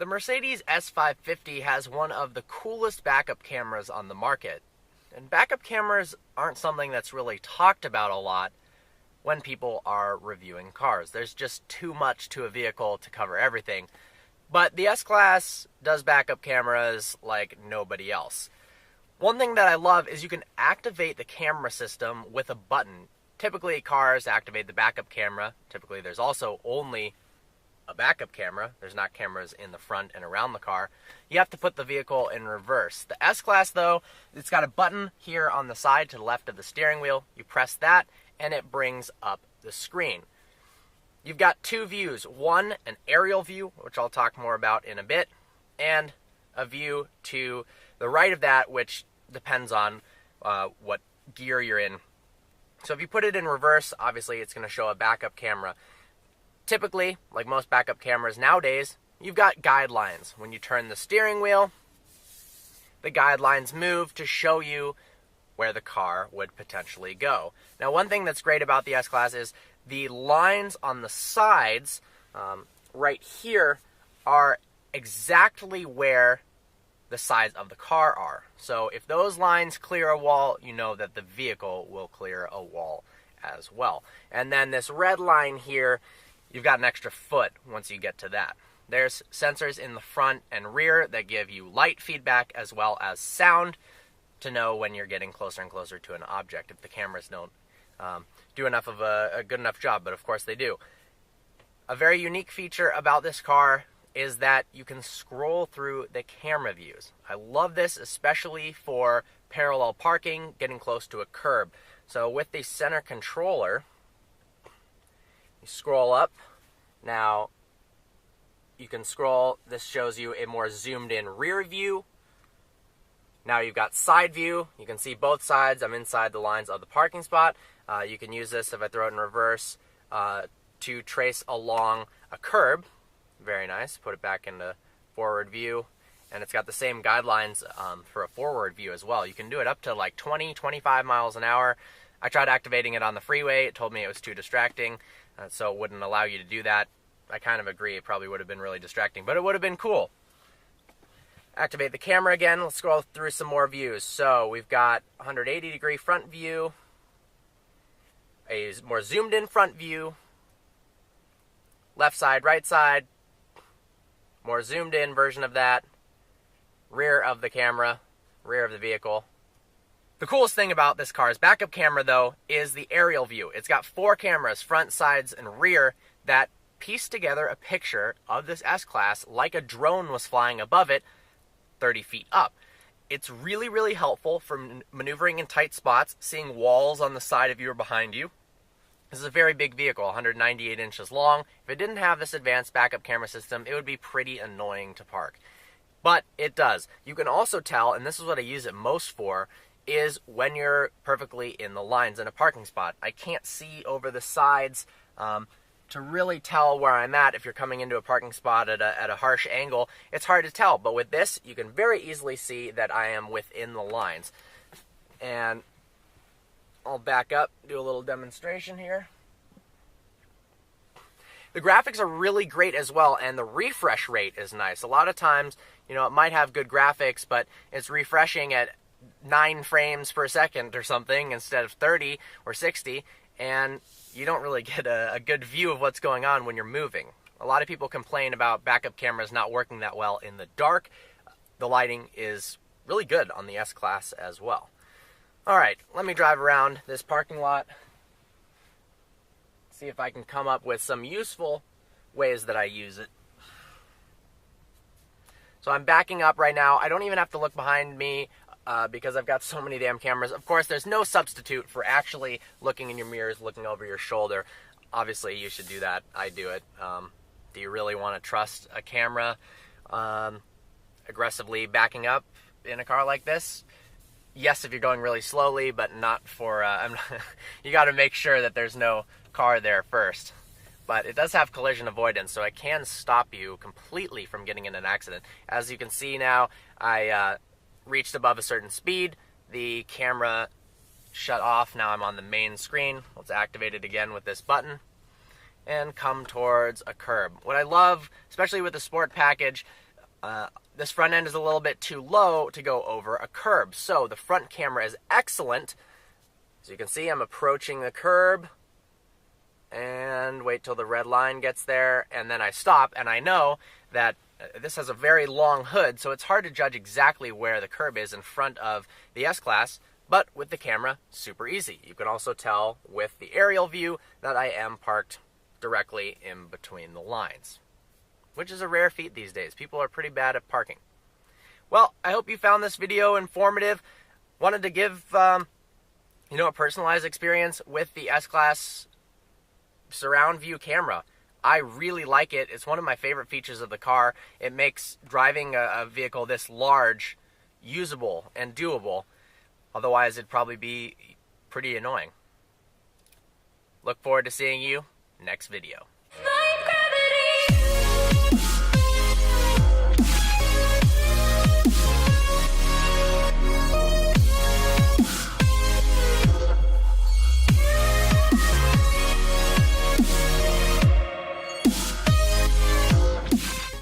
The Mercedes S550 has one of the coolest backup cameras on the market. And backup cameras aren't something that's really talked about a lot when people are reviewing cars. There's just too much to a vehicle to cover everything. But the S-Class does backup cameras like nobody else. One thing that I love is you can activate the camera system with a button. Typically, cars activate the backup camera. Typically, there's also only a backup camera. There's not cameras in the front and around the car. You have to put the vehicle in reverse. The S-Class, though, it's got a button here on the side to the left of the steering wheel. You press that, and it brings up the screen. You've got two views. One, an aerial view, which I'll talk more about in a bit, and a view to the right of that, which depends on what gear you're in. So if you put it in reverse, obviously it's going to show a backup camera. Typically, like most backup cameras nowadays, you've got guidelines. When you turn the steering wheel, the guidelines move to show you where the car would potentially go. Now, one thing that's great about the S-Class is the lines on the sides right here are exactly where the sides of the car are. So if those lines clear a wall, you know that the vehicle will clear a wall as well. And then this red line here, you've got an extra foot once you get to that. There's sensors in the front and rear that give you light feedback as well as sound to know when you're getting closer and closer to an object if the cameras don't do enough of a good enough job, but of course they do. A very unique feature about this car is that you can scroll through the camera views. I love this, especially for parallel parking, getting close to a curb. So with the center controller, you scroll up. Now, you can scroll. This shows you a more zoomed in rear view. Now you've got side view. You can see both sides. I'm inside the lines of the parking spot. You can use this, if I throw it in reverse, to trace along a curb. Very nice. Put it back into forward view. And it's got the same guidelines for a forward view as well. You can do it up to like 20, 25 miles an hour. I tried activating it on the freeway. It told me it was too distracting, so it wouldn't allow you to do that. I kind of agree. It probably would have been really distracting, but it would have been cool. Activate the camera again. Let's scroll through some more views. So we've got 180-degree front view, a more zoomed in front view, left side, right side, more zoomed in version of that, rear of the camera, rear of the vehicle. The coolest thing about this car's backup camera, though, is the aerial view. It's got 4 cameras, front, sides, and rear, that piece together a picture of this S-Class like a drone was flying above it 30 feet up. It's really, really helpful for maneuvering in tight spots, seeing walls on the side of you or behind you. This is a very big vehicle, 198 inches long. If it didn't have this advanced backup camera system, it would be pretty annoying to park. But it does. You can also tell, and this is what I use it most for, is when you're perfectly in the lines in a parking spot. I can't see over the sides to really tell where I'm at. If you're coming into a parking spot at a harsh angle, it's hard to tell. But with this, you can very easily see that I am within the lines. And I'll back up, do a little demonstration here. The graphics are really great as well, and the refresh rate is nice. A lot of times, you know, it might have good graphics, but it's refreshing at 9 frames per second or something instead of 30 or 60, and you don't really get a good view of what's going on when you're moving. A lot of people complain about backup cameras not working that well in the dark. The lighting is really good on the S-Class as well. All right, let me drive around this parking lot, see if I can come up with some useful ways that I use it. So I'm backing up right now. I don't even have to look behind me because I've got so many damn cameras. Of course, there's no substitute for actually looking in your mirrors, looking over your shoulder. Obviously, you should do that. I do it. Do you really want to trust a camera aggressively backing up in a car like this? Yes, if you're going really slowly, but not for, you got to make sure that there's no car there first. But it does have collision avoidance, so it can stop you completely from getting in an accident. As you can see now, I reached above a certain speed. The camera shut off. Now I'm on the main screen. Let's activate it again with this button and come towards a curb. What I love, especially with the Sport package, This front end is a little bit too low to go over a curb. So the front camera is excellent. As you can see, I'm approaching the curb and wait till the red line gets there, and then I stop, and I know that this has a very long hood, so it's hard to judge exactly where the curb is in front of the S-Class, but with the camera, super easy. You can also tell with the aerial view that I am parked directly in between the lines, which is a rare feat these days. People are pretty bad at parking. Well, I hope you found this video informative. Wanted to give a personalized experience with the S-Class surround view camera. I really like it. It's one of my favorite features of the car. It makes driving a vehicle this large usable and doable. Otherwise, it'd probably be pretty annoying. Look forward to seeing you next video.